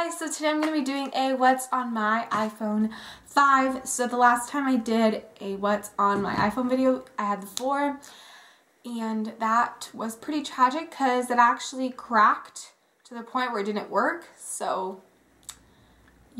guys, so today I'm going to be doing a what's on my iPhone 5. So the last time I did a what's on my iPhone video, I had the 4, and that was pretty tragic because it actually cracked to the point where it didn't work. So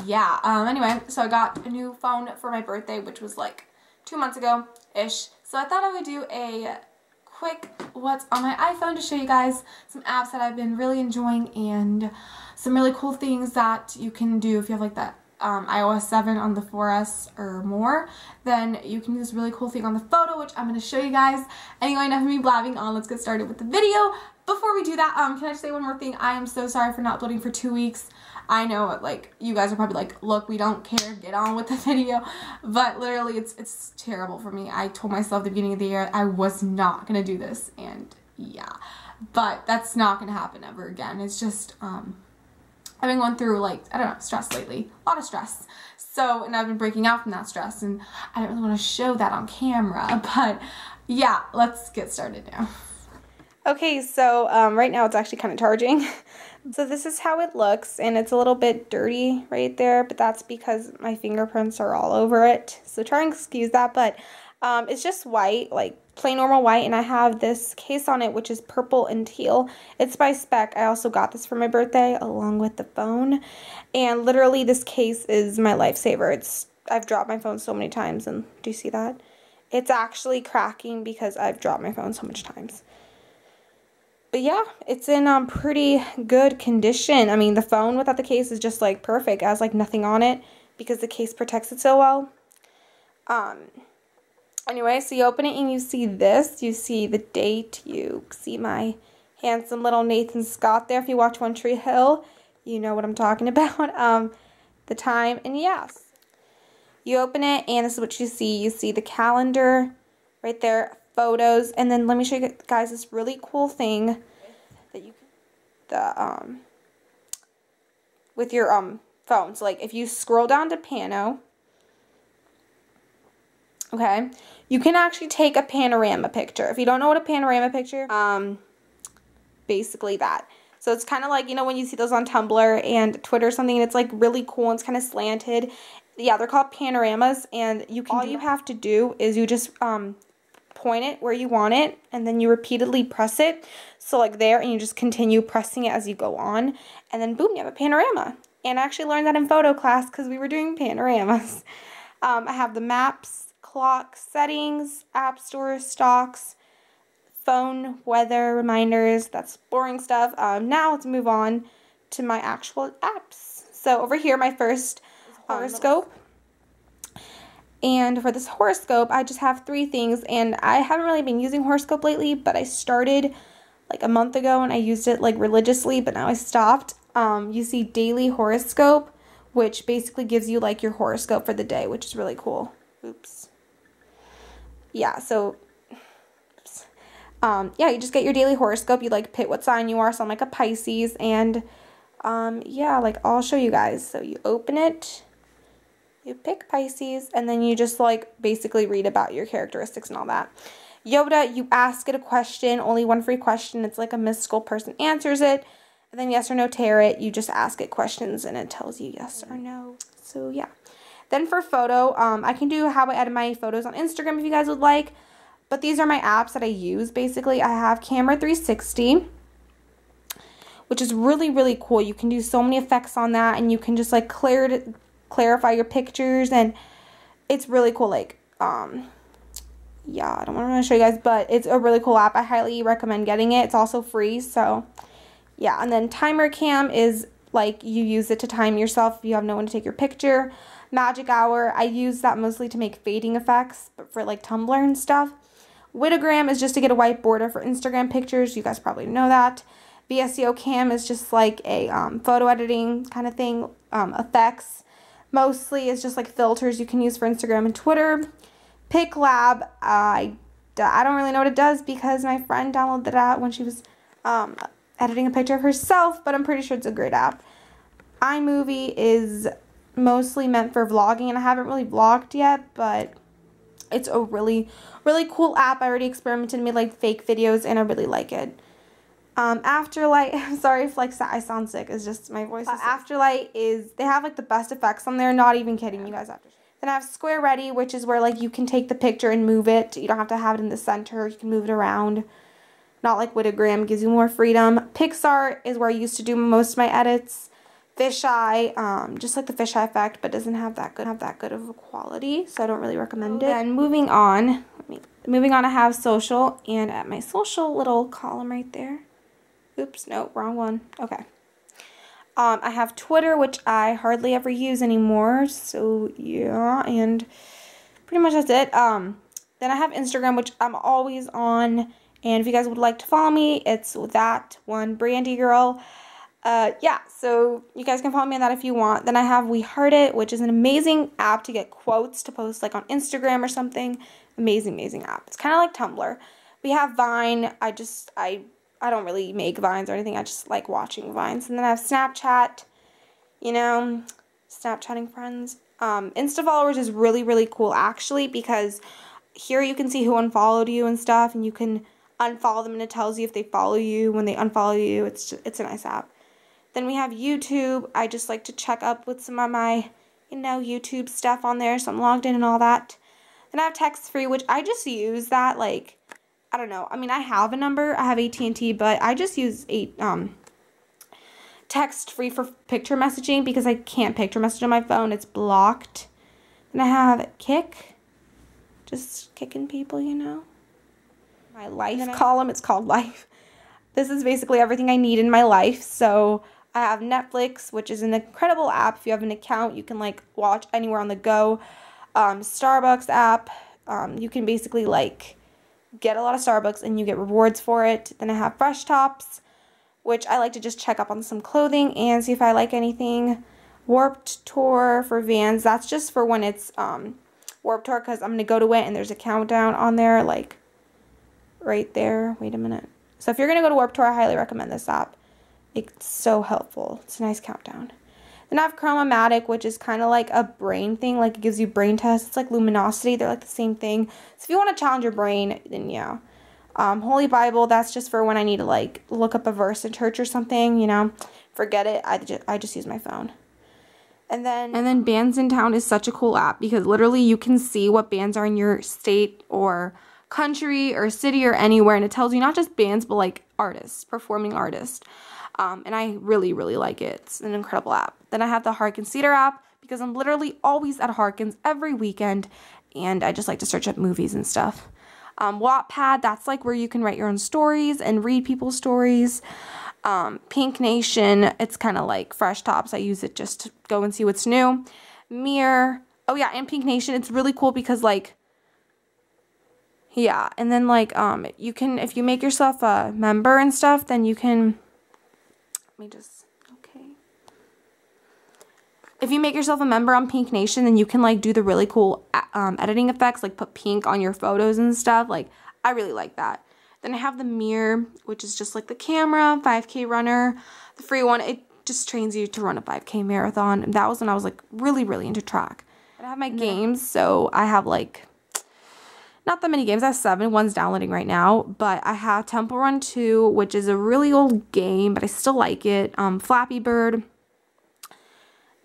yeah, anyway, so I got a new phone for my birthday, which was like 2 months ago-ish. So I thought I would do a quick what's on my iPhone to show you guys some apps that I've been really enjoying and some really cool things that you can do if you have like that iOS 7 on the 4S or more. Then you can do this really cool thing on the photo, which I'm going to show you guys. Anyway, enough of me blabbing on. Let's get started with the video. Before we do that, can I just say one more thing? I am so sorry for not uploading for 2 weeks. I know, like, you guys are probably like, look, we don't care, get on with the video. But literally, it's terrible for me. I told myself at the beginning of the year I was not going to do this, and yeah. But that's not going to happen ever again. It's just, I've been going through, like, I don't know, stress lately. A lot of stress. So, and I've been breaking out from that stress, and I don't really want to show that on camera. But yeah, let's get started now. Okay, so right now it's actually kind of charging. So this is how it looks, and it's a little bit dirty right there, but that's because my fingerprints are all over it. So try and excuse that, but it's just white, like plain normal white, and I have this case on it which is purple and teal. It's by Spec. I also got this for my birthday along with the phone, and literally this case is my lifesaver. I've dropped my phone so many times, and do you see that? It's actually cracking because I've dropped my phone so much times. But yeah, it's in pretty good condition. I mean, the phone without the case is just like perfect. It has like nothing on it because the case protects it so well. Anyway, so you open it and you see this. You see the date. You see my handsome little Nathan Scott there. If you watch One Tree Hill, you know what I'm talking about. The time, and yes. You open it and this is what you see. You see the calendar right there. Photos, and then let me show you guys this really cool thing that you can with your phone. So like if you scroll down to pano, okay, you can actually take a panorama picture. If you don't know what a panorama picture, basically that. So it's kind of like, you know, when you see those on Tumblr and Twitter or something, and it's like really cool and it's kind of slanted. Yeah, they're called panoramas, and you can all you have to do is you just point it where you want it, and then you repeatedly press it. So like there, and you just continue pressing it as you go on, and then boom, you have a panorama. And I actually learned that in photo class because we were doing panoramas. I have the maps, clock, settings, app store, stocks, phone, weather, reminders. That's boring stuff. Now let's move on to my actual apps. So over here, my first horoscope. And for this horoscope, I just have 3 things, and I haven't really been using horoscope lately, but I started like a month ago, and I used it like religiously, but now I stopped. You see daily horoscope, which basically gives you like your horoscope for the day, which is really cool. Oops. Yeah, so, yeah, you just get your daily horoscope. You like pick what sign you are, so I'm like a Pisces, and yeah, like I'll show you guys. So you open it. You pick Pisces, and then you just, like, basically read about your characteristics and all that. Yoda, you ask it a question, only one free question. It's like a mystical person answers it. And then yes or no tarot, you just ask it questions, and it tells you yes or no. So, yeah. Then for photo, I can do how I edit my photos on Instagram if you guys would like. But these are my apps that I use, basically. I have Camera 360, which is really, really cool. You can do so many effects on that, and you can just, like, clarify your pictures, and it's really cool. Like yeah, I don't want to show you guys, but it's a really cool app. I highly recommend getting it. It's also free, so yeah. And then timer cam is like you use it to time yourself if you have no one to take your picture. Magic hour, I use that mostly to make fading effects, but for like Tumblr and stuff. Witogram is just to get a white border for Instagram pictures. You guys probably know that. VSCO cam is just like a photo editing kind of thing. Effects mostly is just like filters you can use for Instagram and Twitter. PicLab, I don't really know what it does because my friend downloaded it out when she was editing a picture of herself, but I'm pretty sure it's a great app. iMovie is mostly meant for vlogging, and I haven't really vlogged yet, but it's a really, really cool app. I already experimented and made like fake videos, and I really like it. Afterlight, I'm sorry if like I sound sick, it's just my voice is Afterlight is, they have like the best effects on there, not even kidding you guys. Then I have Square Ready, which is where like you can take the picture and move it. You don't have to have it in the center, you can move it around. Not like Witagram, gives you more freedom. Pixar is where I used to do most of my edits. Fisheye, just like the fisheye effect, but doesn't have that good of a quality, so I don't really recommend it. Then moving on, I have social, and at my social little column right there. Oops, no, wrong one. Okay. I have Twitter, which I hardly ever use anymore, so yeah, and pretty much that's it. Then I have Instagram, which I'm always on. And if you guys would like to follow me, it's that one, Brandy Girl. Yeah, so you guys can follow me on that if you want. Then I have We Heart It, which is an amazing app to get quotes to post like on Instagram or something. Amazing, amazing app. It's kind of like Tumblr. We have Vine. I don't really make Vines or anything. I just like watching Vines. And then I have Snapchat, you know, Snapchatting friends. Insta followers is really, really cool actually, because here you can see who unfollowed you and stuff, and you can unfollow them and it tells you if they follow you. When they unfollow you, it's a nice app. Then we have YouTube. I just like to check up with some of my, you know, YouTube stuff on there, so I'm logged in and all that. Then I have text free, which I just use that, like, I don't know. I mean, I have a number. I have AT&T, but I just use text free for picture messaging because I can't picture message on my phone. It's blocked. Then I have Kick. Just kicking people, you know. My life column, it's called Life. This is basically everything I need in my life. So I have Netflix, which is an incredible app. If you have an account, you can like watch anywhere on the go. Starbucks app, you can basically like get a lot of Starbucks and you get rewards for it. Then I have Fresh Tops, which I like to just check up on some clothing and see if I like anything. Warped Tour for Vans, that's just for when it's Warped Tour, because I'm going to go to it and there's a countdown on there, like right there. Wait a minute. So if you're going to go to Warped Tour, I highly recommend this app. It's so helpful. It's a nice countdown. Then I have Chromomatic, which is kind of like a brain thing. Like it gives you brain tests. It's like Luminosity. They're like the same thing. So if you want to challenge your brain, then yeah. Holy Bible, that's just for when I need to like look up a verse in church or something, you know. Forget it. I just use my phone. And then Bands in Town is such a cool app because literally you can see what bands are in your state or country or city or anywhere, and it tells you not just bands but like artists, performing artists. And I really, really like it. It's an incredible app. Then I have the Harkins Theater app because I'm literally always at Harkins every weekend, and I just like to search up movies and stuff. Wattpad, that's like where you can write your own stories and read people's stories. Pink Nation, it's kind of like Fresh Tops. I use it just to go and see what's new. Mirror, oh yeah, and Pink Nation, it's really cool because like, yeah, and then like, you can, if you make yourself a member and stuff, then you can, if you make yourself a member on Pink Nation, then you can like do the really cool editing effects, like put pink on your photos and stuff. Like, I really like that. Then I have the Mirror, which is just like the camera, 5K runner, the free one. It just trains you to run a 5K marathon. And that was when I was like really, really into track. And I have my games, so I have like, not that many games. I have 7. One's downloading right now. But I have Temple Run 2, which is a really old game, but I still like it. Flappy Bird.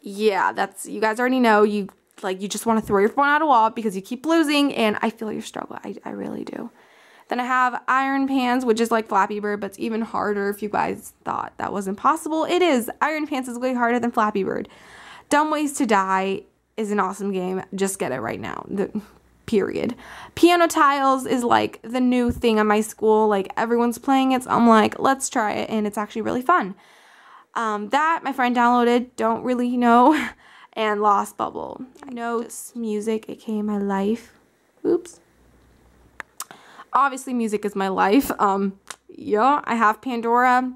Yeah, that's, you guys already know, you just want to throw your phone at a wall because you keep losing, and I feel your struggle. I really do. Then I have Iron Pants, which is like Flappy Bird, but it's even harder if you guys thought that wasn't possible. It is. Iron Pants is way harder than Flappy Bird. Dumb Ways to Die is an awesome game. Just get it right now. Period. Piano Tiles is like the new thing at my school. Like everyone's playing it, so I'm like, let's try it, and it's actually really fun. That my friend downloaded, don't really know, and Lost Bubble. Notes, music, aka my life. Oops. Obviously, music is my life. Yeah, I have Pandora,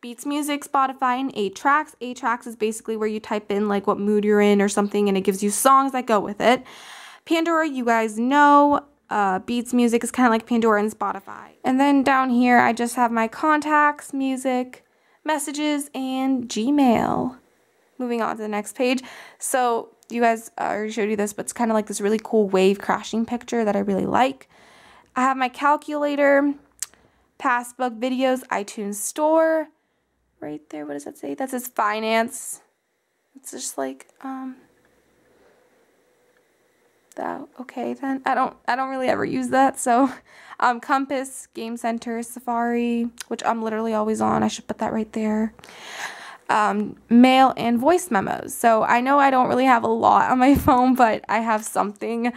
Beats Music, Spotify, and 8 Tracks. 8 Tracks is basically where you type in like what mood you're in or something, and it gives you songs that go with it. Pandora, you guys know, Beats Music is kind of like Pandora and Spotify. And then down here, I just have my contacts, music, messages, and Gmail. Moving on to the next page. So you guys, I already showed you this, but it's kind of like this really cool wave crashing picture that I really like. I have my calculator, Passbook, videos, iTunes Store. Right there, what does that say? That says finance. It's just like, that, okay then. I don't really ever use that, so, Compass, Game Center, Safari, which I'm literally always on. I should put that right there. Mail and voice memos. So I know I don't really have a lot on my phone, but I have something.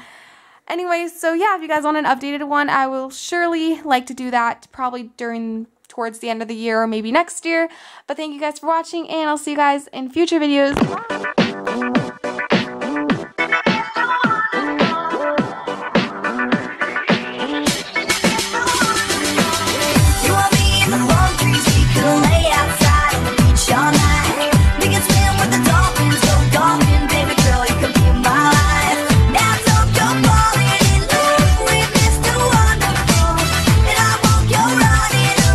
Anyways, so yeah, if you guys want an updated one, I will surely like to do that probably towards the end of the year or maybe next year. But thank you guys for watching, and I'll see you guys in future videos. Bye!